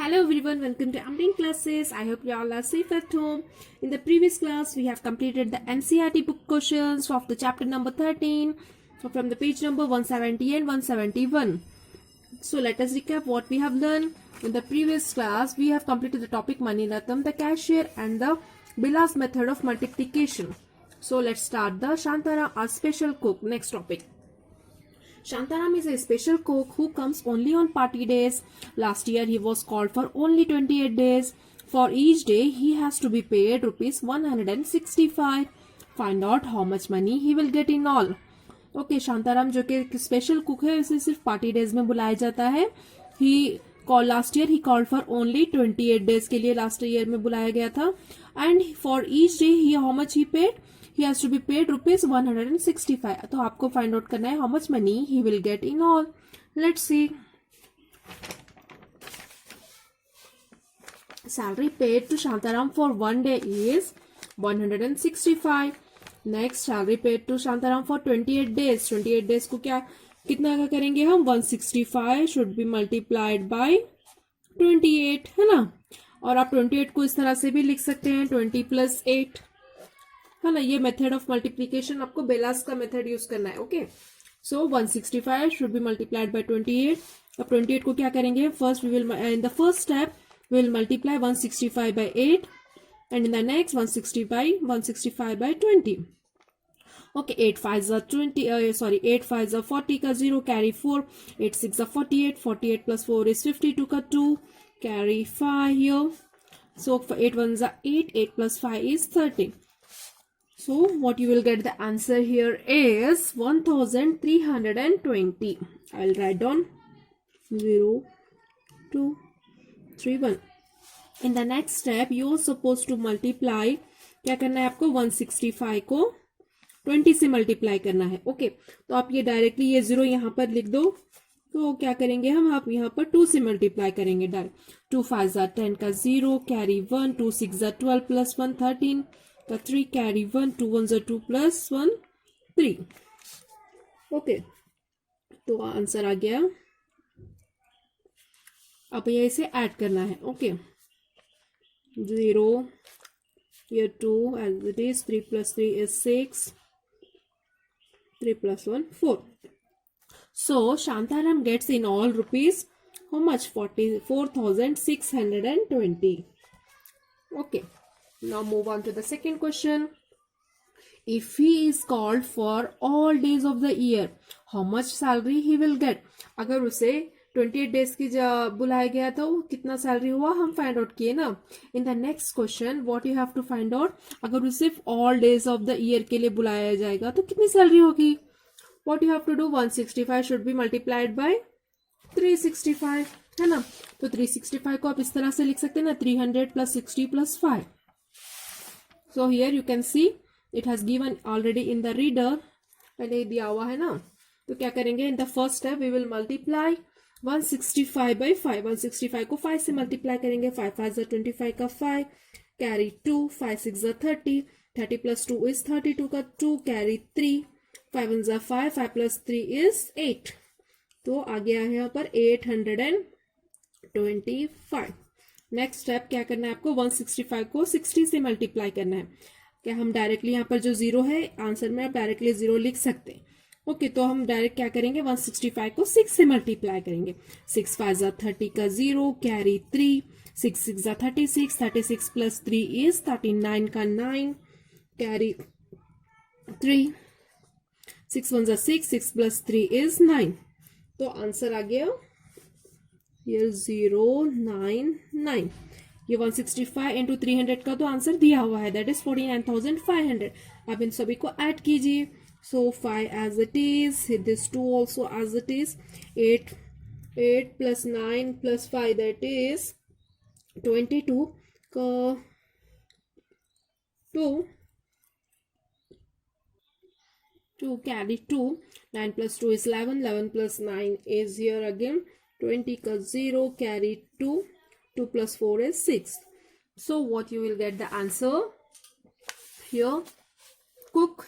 Hello everyone, welcome to Amrin classes. I hope you all are safe at home. In the previous class, we have completed the NCERT book questions of the chapter number 13 from the page number 170 and 171. So let us recap what we have learned. In the previous class, we have completed the topic Mani Ratnam, the cashier and the Bilas method of multiplication. So let's start the Shantaram, our special cook. Next topic. Shantaram is a special cook who comes only on party days. Last year he was called for only 28 days. For each day he has to be paid rupees 165. Find out how much money he will get in all. Okay, Shantaram जो कि special cook है उसे सिर्फ party days में बुलाया जाता है. Last year he called for only 28 days के लिए लास्ट ईयर में बुलाया गया था. And for each day how much he paid? He has to be paid rupees 165. तो आपको find out करना है how much money he will get in all. Let's see. Salary paid to Shantaram for one day is 165. Next, salary paid to Shantaram for 28 days. 28 days को कितना का करेंगे हम? 165 should be multiplied by 28, है ना? और आप 28 को इस तरह से भी लिख सकते हैं 20 plus 8, है ना? ये मेथड ऑफ मल्टीप्लीकेशन आपको बेलास का मेथड यूज करना है. Okay, so 165 should be multiplied by 28. अब 28 को क्या करेंगे? First we will in the first step we will multiply 165 by 8 and in the next 165 by 20. Okay, 8 5 are 20, 8 5 are 40 का 0 कैरी 4, 8 6 are 48, 48 plus 4 is 52 का 2 carry 5 here. So 8 1s are 8, 8 plus 5 is 30. So what you will get the answer here is 1320. I will write down 0 2 3 1. In the next step you are supposed to multiply. क्या करना है आपको? 165 को 20 से multiply करना है. Okay, तो आप ये डायरेक्टली ये 0 यहाँ पर लिख दो. तो क्या करेंगे हम? आप यहाँ पर 2 से मल्टीप्लाई करेंगे डायरेक्ट. 2 5 are 10 का 0 कैरी 1, 2 6 are 12 plus 1 13 का 3 carry 1, 2 1s are 2 plus 1 3. Okay, तो आंसर आ गया. अब ये इसे ऐड करना है. ओके, 0 ये 2 as it is, 3 plus 3 is 6, 3 plus 1 4. So Shantaram gets in all rupees how much? 44,620. Okay, now move on to the second question. If he is called for all days of the year, how much salary he will get? अगर उसे 28 days की बुलाया गया तो कितना salary हुआ हम find out किए ना. In the next question what you have to find out, अगर उसे सिर्फ all days of the year के लिए बुलाया जाएगा तो कितनी सैलरी होगी? What you have to do? 165 should be multiplied by 365, है ना? तो 365 को आप इस तरह से लिख सकते हैं ना, 300 plus 60 plus 5. So here you can see it has given already in the reader. पहले दिया हुआ है ना. तो क्या करेंगे? in the first step we will multiply 165 by 5. 165 को 5 से मल्टीप्लाई करेंगे. 5 5 are 25 का 5 कैरी 2, 5 6 are 30, 30 plus 2 is 32 का 2 carry 3, 5 1s are 5, 5 plus 3 is 8. तो आ गया है यहाँ पर 825. नेक्स्ट स्टेप क्या करना है आपको? 165 को 60 से मल्टीप्लाई करना है. क्या हम डायरेक्टली यहाँ पर जो 0 है आंसर में आप डायरेक्टली 0 लिख सकते हैं. ओके, तो हम डायरेक्ट क्या करेंगे? 165 को 6 से मल्टीप्लाई करेंगे. 6 5 are 30 का 0 कैरी 3, 6 6 are 36, 36 plus 3 is 39 का 9 carry 3, 6 1s are 6, 6 plus 3 is 9. तो आंसर आ गया ये 099. ये 165 इंटू 300 का तो आंसर दिया हुआ है, दैट इज 49,500. अब इन सभी को ऐड कीजिए. So 5 as it is, this 2 also as it is, 8 plus 9 plus 5 that is 22 का 2 carry 2, 9 plus 2 is 11, 11 plus 9 is here again 20 का 0 carry 2, 2 plus 4 is 6. So what you will get the answer here? cook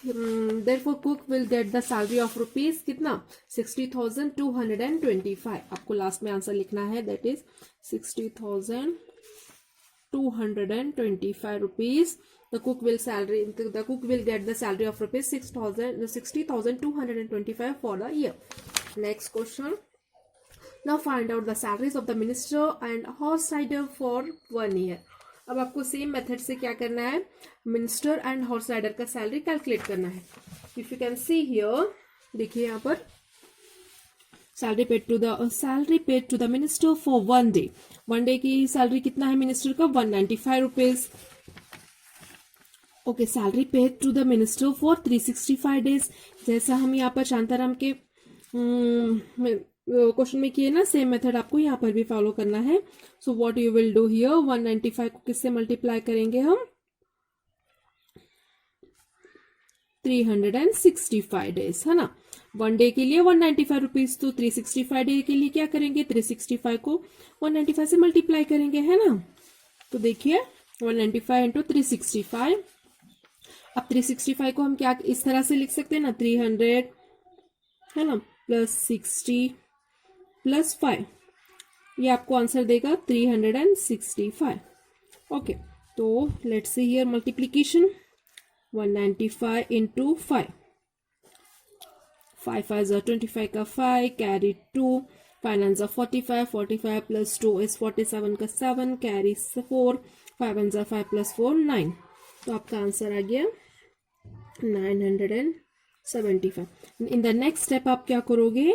therefore cook will get the salary of rupees कितना 60,225. आपको last में answer लिखना है, that is 60,225 rupees. The cook will get the salary of rupees 60,225 for the year. Next question. Now find out the salaries of the minister and horse rider for 1 year. अब आपको same method से क्या करना है, minister and horse rider का salary calculate करना है. If you can see here, देखिए यहाँ पर salary paid to the minister for 1 day. 1 day की सैलरी कितना है मिनिस्टर का, 195 rupees. Okay, salary paid to the minister for 365 days. जैसा हम यहाँ पर शांताराम के क्वेश्चन में किए ना, सेम मेथड आपको यहाँ पर भी फॉलो करना है. So what you will do here, 195 को किससे मल्टीप्लाई करेंगे हम, 365 डेज है ना. 1 डे के लिए 195 रुपीज, तो 365 डे के लिए क्या करेंगे, 365 को 195 से मल्टीप्लाई करेंगे, है ना. तो देखिए 195 इंटू 365. अब 365 को हम क्या इस तरह से लिख सकते हैं ना, 300 है ना प्लस 60 प्लस 5, ये आपको आंसर देगा 365. ओके, तो let's see here multiplication, 195 into 5, 5 5 is 25 का 5, कैरी 2, 5 9 is 45, 45 प्लस 2 is 47 का 7, कैरी 4, 5 1 is 5 प्लस 4 9. तो आपका आंसर आ गया 975. इन द नेक्स्ट स्टेप आप क्या करोगे,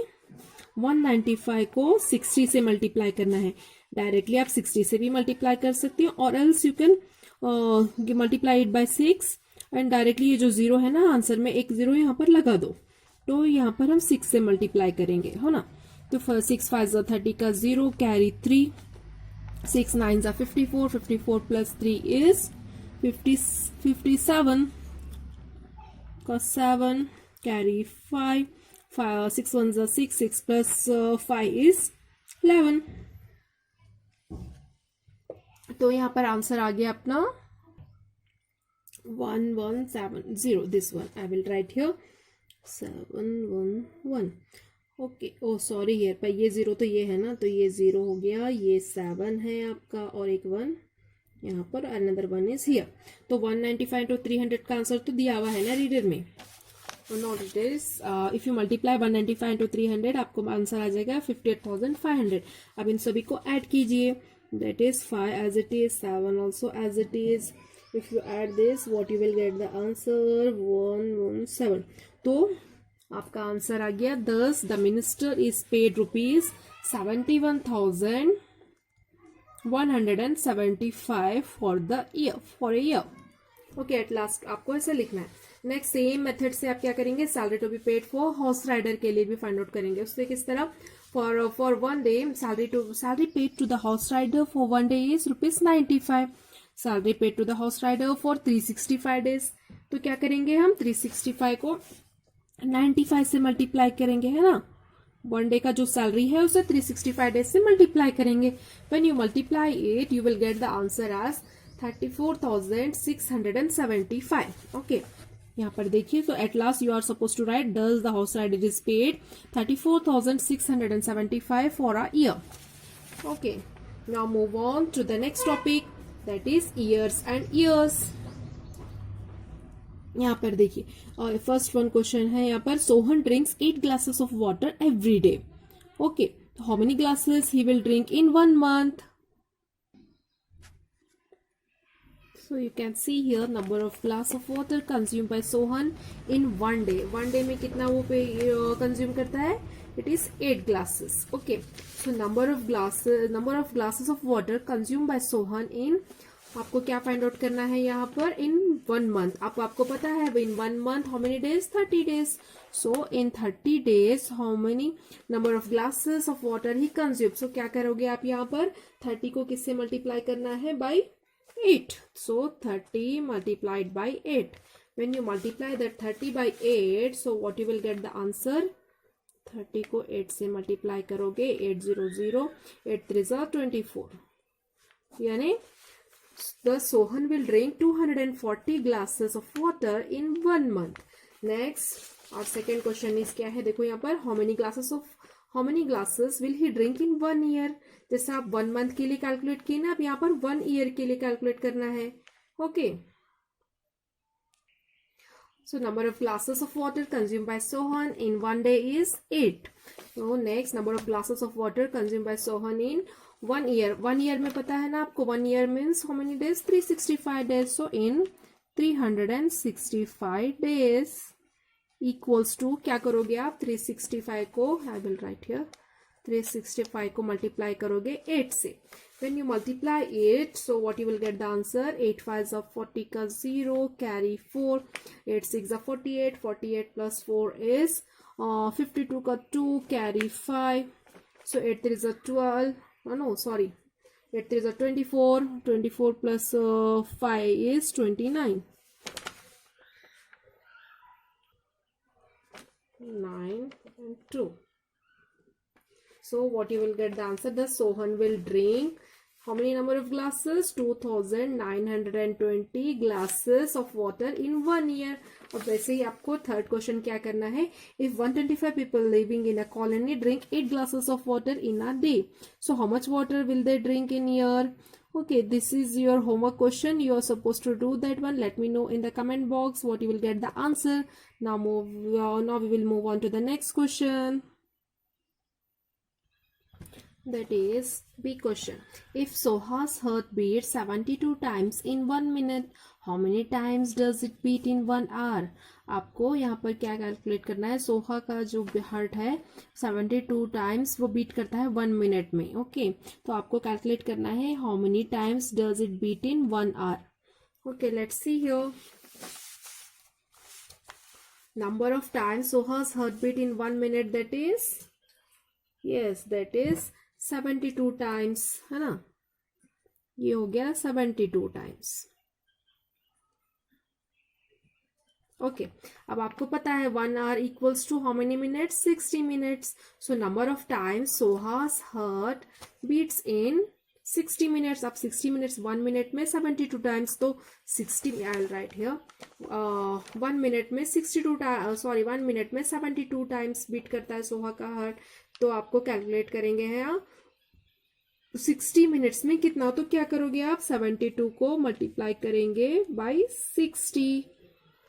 195 को 60 से मल्टीप्लाई करना है. डायरेक्टली आप 60 से भी मल्टीप्लाई कर सकते हो, और else you can multiply it bye 6 and directly ये जो जीरो है ना आंसर में, एक जीरो यहाँ पर लगा दो. तो यहाँ पर हम 6 से मल्टीप्लाई करेंगे, है ना. तो 6 5 is 30 का 0, कैरी 3, 6 9 is 54, 54 प्लस 3 is 57 का 7, कैरी 5, 6 1 is 6, 6 plus 5 is 11. तो यहाँ पर आंसर आ गया अपना 1170. This one I will write here 711. Okay, oh sorry here पर ये 0 तो ये है ना, तो ये 0 हो गया, ये 7 है आपका, और एक 1 यहाँ पर, अनदर 1 इज हियर. तो 195 टू 300 का आंसर तो दिया हुआ है ना रीडर में. Not it is, if you multiply 195 into 300 आपको आंसर आ जाएगा 58,500. अब इन सभी को ऐड कीजिए, that is 5 as it is, 7 also as it is. If you add this what you will get the answer 117. तो आपका आंसर आ गया 10. The minister is paid rupees 71,175 for the year, for a year. Okay, at last आपको ऐसे लिखना है. Next same method से आप क्या करेंगे, salary to be paid for horse rider के लिए भी फाइंड आउट करेंगे. उससे किस तरह, for 1 day salary paid to the horse rider for 1 day is rupees 95. Salary paid to the horse rider for 365 days. तो क्या करेंगे हम, 365 को 95 से मल्टीप्लाई करेंगे, है ना. 1 डे का जो सैलरी है उसे 365 डेज से मल्टीप्लाई करेंगे. When you multiply it you will get the answer as 34,675. Okay, यहाँ पर देखिए, तो at last you are suppose to write does the horse rider is paid 34,675 for a year. Okay, now move on to the next topic, that is years and years. यहाँ पर देखिए, first one question है यहाँ पर, Sohan drinks 8 glasses of water every day. Okay, how many glasses he will drink in 1 month? So you can see here number of glass of water consumed by Sohan in 1 day. 1 day में कितना वो पे consume करता है? It is 8 glasses. Okay, so number of glasses of water consumed by Sohan in, आपको क्या find out करना है यहाँ पर, इन 1 month. आपको पता है इन 1 month how many days, 30 days. So in 30 days how many number of glasses of water he consumed. So क्या करोगे आप यहाँ पर, 30 को किससे मल्टीप्लाई करना है, by 8. So 30 multiplied by 8. When you multiply that 30 by 8, so what you will get the answer, 30 को 8 से मल्टीप्लाई करोगे, 800, 8 3 24, यानी The Sohan will drink 240 glasses of water in 1 month. Next, our second question is क्या है, देखो यहाँ पर how many glasses will he drink in 1 year. जैसे आप 1 month के लिए कैलकुलेट किए ना, अब यहाँ पर 1 year के लिए कैलकुलेट करना है. Okay. So number of glasses of water consumed by Sohan in 1 day is 8. So next, number of glasses of water consumed by Sohan in 1 year. 1 year में पता है ना आपको, 1 year means how many days? 365 days. So in 365 days equals to, क्या करोगे आप, 365 को, I will write here, 365 को मल्टीप्लाई करोगे 8 से. When you multiply it, so what you will get the answer? 8 5s are 40 का 0, carry 4, 8 6 are 48, 48 plus 4 is 52 का 2, carry 5, so 8 3 is a 12, no sorry, 8 3 is a 24, 24 plus 5 is 29, 9 and 2. So what you will get the answer? The Sohan will drink how many number of glasses? 2920 glasses of water in 1 year. अब वैसे ही आपको third question क्या करना है? If 125 people living in a colony drink 8 glasses of water in a day, so how much water will they drink in year? Okay, this is your homework question. You are supposed to do that one. Let me know in the comment box what you will get the answer. Now we will move on to the next question. That is B question. If Soha's heart beats 72 times in 1 minute, how many times does it beat in 1 hour? आपको यहाँ पर क्या calculate करना है? सोहा का जो heart है 72 times वो बीट करता है 1 मिनट में. ओके, तो आपको कैलकुलेट करना है how many times does it beat in 1 hour. Okay, let's see here. Number of times Soha's heart beat in 1 minute, that is, yes, that is 72 times, है ना. ये हो गया 72 टाइम्स. ओके, अब आपको पता है 1 hour equals to how many minutes? 60 minutes. So number of times Suhas heart beats in 60 minutes. अब 60 मिनट्स 1 मिनट में 72 टाइम्स, तो 60, आई विल राइट हियर, 1 मिनट में 1 मिनट में 72 टाइम्स बीट करता है सोहा का हार्ट. तो आपको कैलकुलेट करेंगे हैं 60 मिनट्स में कितना, तो क्या करोगे आप? 72 को मल्टीप्लाई करेंगे बाय 60,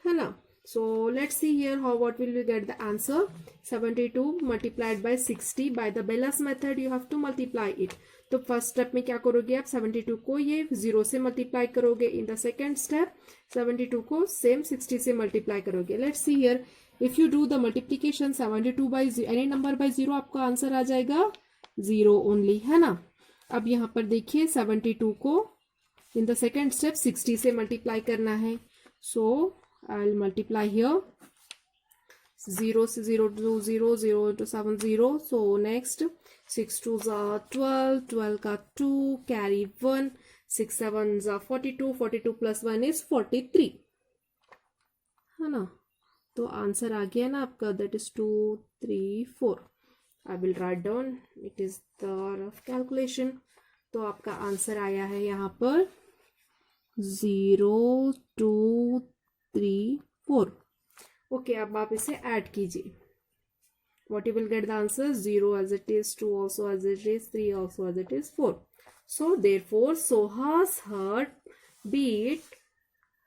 है ना. So let's see here how what will we get the answer. 72 multiplied by 60. By the bellas method you have to multiply it. तो फर्स्ट स्टेप में क्या करोगे आप? 72 को ये 0 से मल्टीप्लाई करोगे. इन द सेकेंड स्टेप 72 को सेम 60 से मल्टीप्लाई करोगे. Let's see here, if you do the multiplication 72 by any number by 0, आपका आंसर आ जाएगा 0 ओनली, है ना. अब यहाँ पर देखिए 72 को इन द सेकेंड स्टेप 60 से मल्टीप्लाई करना है. सो आई विल मल्टीप्लाई हियर, 0 से 0 to 0, 0 into 7 0. So next 6 2s are 12, 12 का 2, carry 1, 6 7s are 42, 42 plus 1 is 43, है ना. तो आंसर आ गया ना आपका, that is 2 3 4. I will write down, it is the rough calculation. तो आपका आंसर आया है यहाँ पर 0 2 3 4. ओके, अब आप इसे ऐड कीजिए. what you will get the answer? 0 as it is, 2 also as it is, 3 also as it is, 4. So therefore Soha's heart beat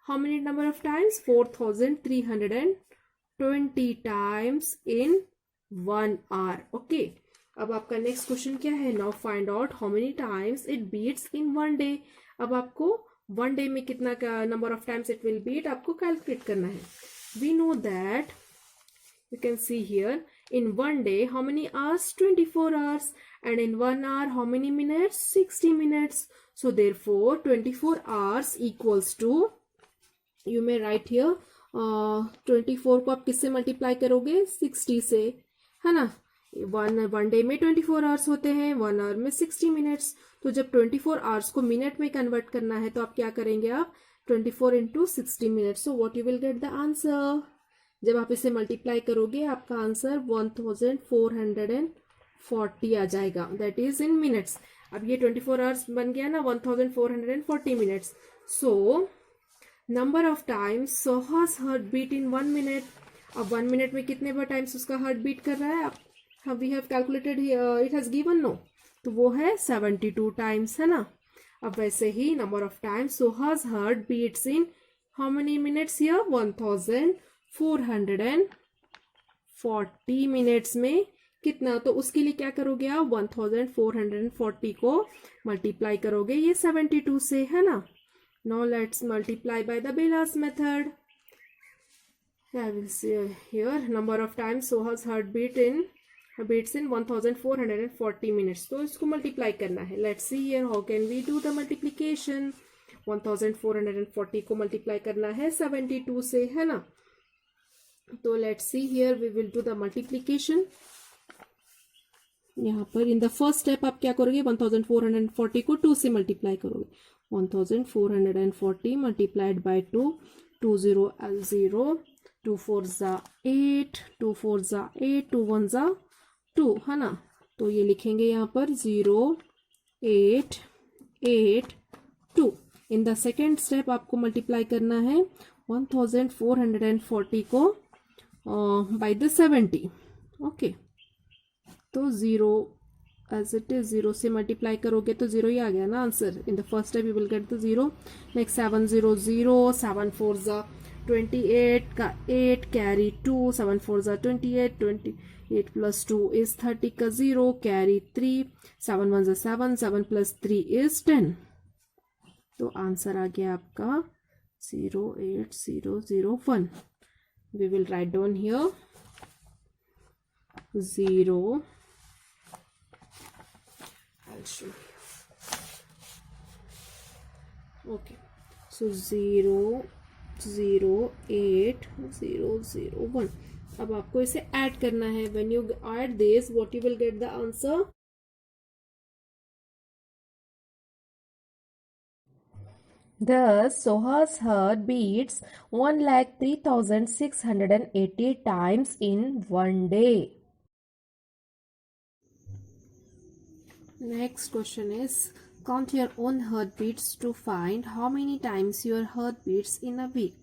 how many number of times? 4320 times in 1 hour. Okay, अब आपका next question क्या है? Now find out how many times it beats in 1 day. अब आपको 1 day में कितना का number of times it will beat आपको कैलकुलेट करना है. We know that, you can see here, in 1 day how many hours? 24 hours. And in 1 hour how many minutes? 60 minutes. So therefore 24 hours equals to, you may write here, 24 को आप किससे multiply करोगे? 60 से, है ना. 1 day में 24 hours होते हैं, 1 आवर में 60 मिनट्स. तो जब 24 आवर्स को मिनट में कन्वर्ट करना है तो आप क्या करेंगे? आप 24 into 60 minutes. So what you will get the answer? जब आप इसे मल्टीप्लाई करोगे आपका आंसर 1440 40 आ जाएगा, दैट इज इन मिनट्स। अब ये 24 आवर्स बन गया ना 1440 minutes. So number of times Suhas heart beat in 1 minute. अब 1 मिनट में कितने बार टाइम्स उसका हार्ट बीट कर रहा है, अब we have calculated, it has given no, तो वो है 72 टाइम्स, है ना। अब वैसे ही number of times Suhas heart beats in how many minutes here, 1440 minutes में कितना, तो उसके लिए क्या करोगे आप, 1440 को मल्टीप्लाई करोगे ये 72 से, है ना। Now let's multiply by the bellas method. I will see here number of times Soha's heart beats in 1440 minutes. तो इसको मल्टीप्लाई करना है। Let's see here how can we do the multiplication. 1440 को मल्टीप्लाई करना है 72 से, है ना। तो let's see here we will do the multiplication. यहाँ पर इन द फर्स्ट स्टेप आप क्या करोगे, 1440 को 2 से मल्टीप्लाई करोगे। 1440 मल्टीप्लाइड बाय 2, 2 0 0, 2 4 ज़ा 8, 2 4 ज़ा 8, 2 1 ज़ा 2, है ना। तो ये लिखेंगे यहाँ पर 0 8 8 2। इन द सेकेंड स्टेप आपको मल्टीप्लाई करना है 1440 को बाय द 70, ओके। तो 0 एज इट इज 0 से मल्टीप्लाई करोगे तो 0 ही आ गया ना answer. In the first step you will get the 0। Next 7 0 0, 7 4 ज़ा 28 का 8 कैरी 2, 7 4 ज़ा 28, 28 प्लस 2 इज 30 का 0 कैरी 3, 7 1 ज़ा 7, 7 प्लस 3 इज 10। तो आंसर आ गया आपका 08001। We will write down here 0, I'll show you. Okay, so 0 0 8 0 0 1। अब आपको इसे ऐड करना है। When you add this, what you will get the answer? Thus, Soha's heart beats 1,03,680 times in one day. Next question is, count your own heartbeats to find how many times your heart beats in a week.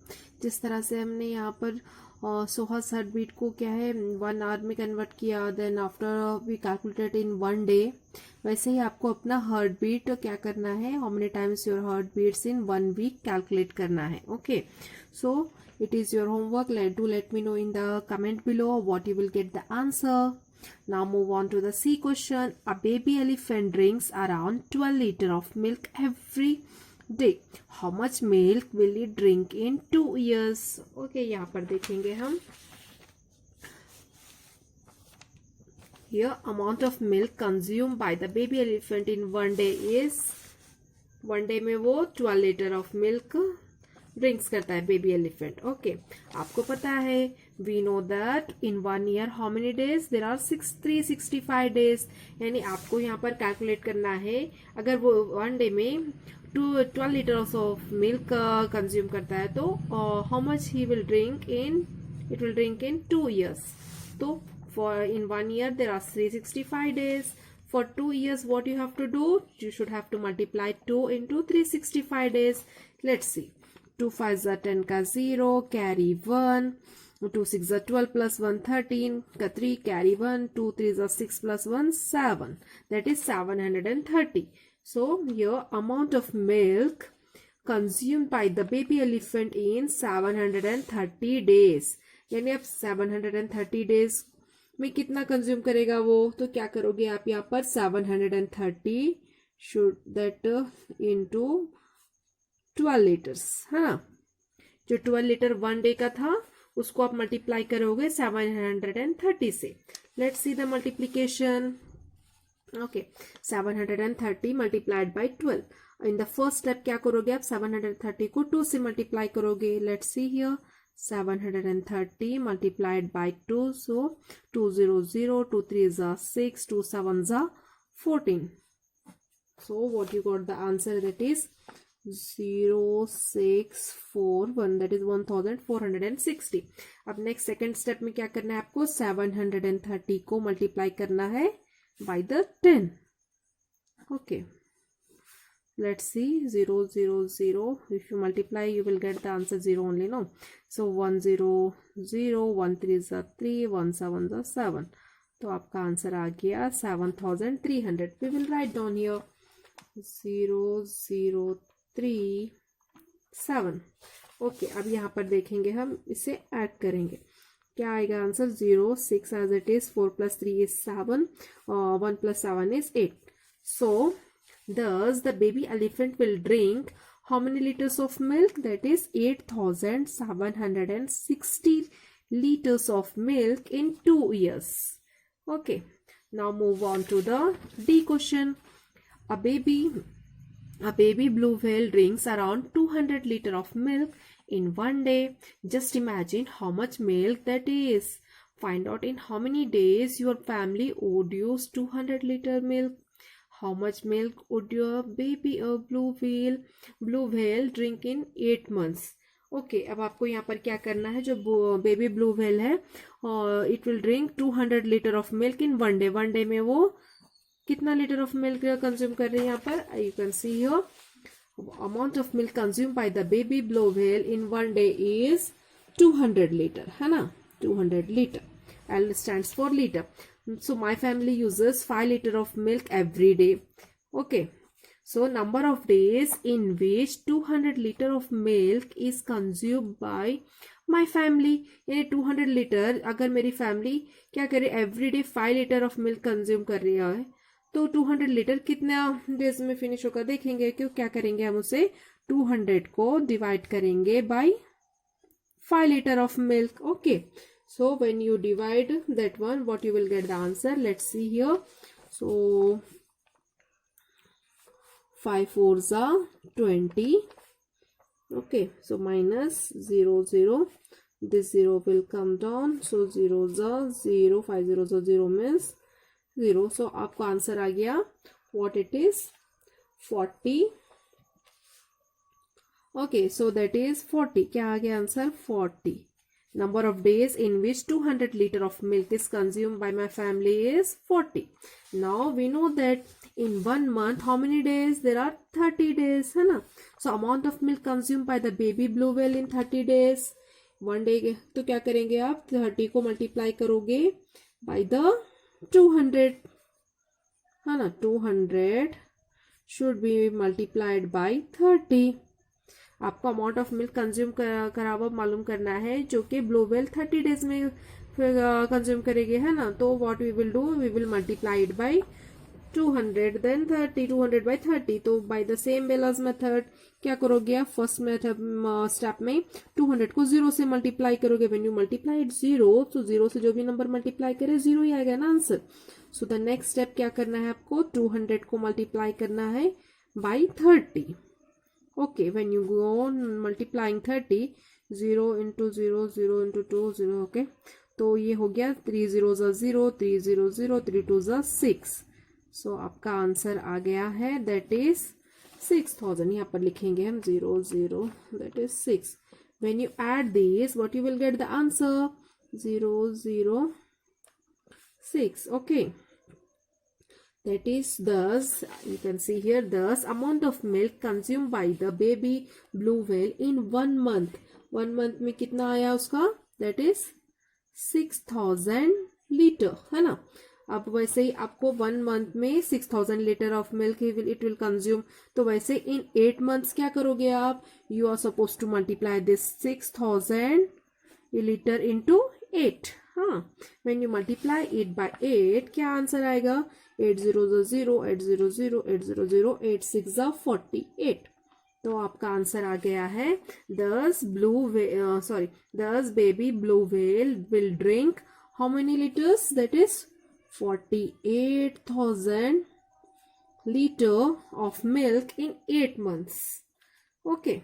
जिस तरह से हमने यहाँ पर Sohas heart beat को क्या है 1 our में कन्वर्ट किया, then after we calculated in 1 day, वैसे ही आपको अपना हार्ट बीट क्या करना है, how many times your heart beats in 1 week calculate करना है। Okay, so it is your homework. Let me know in the comment below what you will get the answer. Now move on to the C question. A baby elephant drinks around 12 liters of milk every day. How much milk will it drink in 2 years? Okay, यहाँ पर देखेंगे हम। Here amount of milk consumed by the baby elephant in 1 day is, 1 day में वो 12 liter of milk drinks करता है baby elephant. Okay, आपको पता है we know that in 1 year how many days, there are 365 days. यानी आपको यहाँ पर कैलकुलेट करना है, अगर वो 1 डे में 12 लीटर्स ऑफ मिल्क कंज्यूम करता है तो how much he will drink in, it will drink in 2 years. तो for in 1 year there are 365 days. For 2 years, what you have to do? You should have to multiply 2 into 365 days. Let's see. 2 5 are 10 का 0 carry 1, 2 6 are 12 plus 1 13 का 3 carry 1, 2 3 are 6 plus 1 7, that is 730. So your amount of milk consumed by the baby elephant in 730 days. यानी अब 730 days में कितना consume करेगा वो, तो क्या करोगे आप यहाँ पर 730 शुड दैट इनटू 12 लीटर्स, है ना। जो 12 लीटर 1 डे का था उसको आप मल्टीप्लाई करोगे 730 से। Let's see the multiplication. Okay, 730 multiplied by 12। In the first step क्या करोगे आप, 730 को 2 से मल्टीप्लाई करोगे। Let's see here 730 multiplied by 2, so 2 0 0, 2 3 is 6, 2 7 is 14. So what you got the answer, that is 0641, that is 1460. अब next second step में क्या करना है आपको, 730 को मल्टीप्लाई करना है by the 10. Okay, let's see. 0 0 0, if you multiply you will get the answer 0 only, no? So 1 0 0, 1 3 is 3, 1 7 is 7. तो आपका आंसर आ गया 7300. We will write down here 0 0 3 7. Okay, अब यहाँ पर देखेंगे हम, इसे ऐड करेंगे. क्या आएगा answer? 0 6 as it is, 4 plus 3 is 7, 1 plus 7 is 8. So thus the baby elephant will drink how many liters of milk? That is 8760 liters of milk in 2 years. Okay, now move on to the D question. A baby blue whale drinks around 200 liters of milk in one day. Just imagine how much milk that is. Find out in how many days your family would use 200 liter milk. How much milk would your baby blue whale drink in 8 months? Okay, अब आपको यहाँ पर क्या करना है, जो baby blue whale है it will drink 200 litre of milk in one day. One day में वो कितना लीटर ऑफ मिल्क कंज्यूम कर रही है? यहाँ पर you can see here amount of milk consume by the baby blue whale in one day is 200 litre, है ना? 200 litre. L stands for liter. So my family uses 5 liter of milk every day. Okay. So number of days in which 200 liter of milk is consumed by my family. यानी 200 litre अगर मेरी family क्या करे, every day 5 litre of milk consume कर रही है, तो 200 litre कितना डेज में फिनिश होगा देखेंगे. क्यों, क्या करेंगे हम उसे 200 को डिवाइड करेंगे bye 5 liter of milk. Okay, so when you divide that one, what you will get the answer? Let's see here. So 5 4s are 20. Okay, so minus 0 0, this 0 will come down, so 0s are 0, 5 zeros are 0 means 0. So आपका answer आ गया what it is 40. Okay, so that is 40. क्या आ गया answer? 40. Number of days in which 200 liter of milk is consumed by my family is 40. Now we know that in 1 month how many days? There are 30 days, है ना? So amount of milk consumed by the baby blue whale in 30 days. 1 day तो क्या करेंगे आप? 30 को multiply करोगे by the 200, है ना? 200 should be multiplied by 30. आपको अमाउंट ऑफ मिल्क कंज्यूम करा हुआ मालूम करना है जो कि ब्लू व्हेल 30 डेज में कंज्यूम करेगी, है ना? तो what we will do, we will multiply it by 200 then 30, 200 by 30. तो बाय द सेम बेलास मेथड क्या करोगे आप? फर्स्ट मेथड स्टेप में 200 को 0 से मल्टीप्लाई करोगे. व्हेन यू मल्टीप्लाई इट 0, तो 0 से जो भी नंबर मल्टीप्लाई करे 0 ही आएगा ना answer. So the next step क्या करना है आपको? 200 को मल्टीप्लाई करना है bye 30. Okay, when you go on multiplying 30, 0 into 0, 0 into 2, 0, okay. तो ये हो गया 3 zeros are 0, 3 0 0, 3 2s are 6. So आपका आंसर आ गया है that is 6000. यहाँ पर लिखेंगे हम 0 0, that is 6. When you add these, what you will get the answer? 0 0 6. Okay. That is thus, you can see here, thus amount of milk consumed by the baby blue whale in 1 month. 1 month में कितना आया उसका? That is 6000 liter, है ना? अब वैसे ही आपको 1 month में 6000 liter of milk it will consume. तो वैसे in 8 months क्या करोगे आप? You are supposed to multiply this 6000 liter into 8. हाँ, when you multiply it by 8, क्या आंसर आएगा? 8 zeros are 0, 8 0 0, 8 0 0, 8 6 are 48. तो आपका आंसर आ गया है thus baby blue whale will drink how many liters? That is 48,000 liter of milk in 8 months. Okay.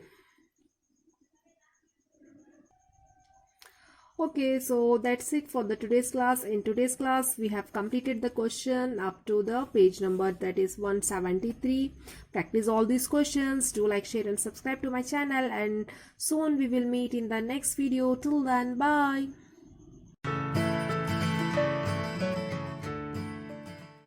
Okay, so that's it for the today's class. In today's class, we have completed the question up to the page number that is 173. Practice all these questions. Do like, share and subscribe to my channel, and soon we will meet in the next video. Till then, bye.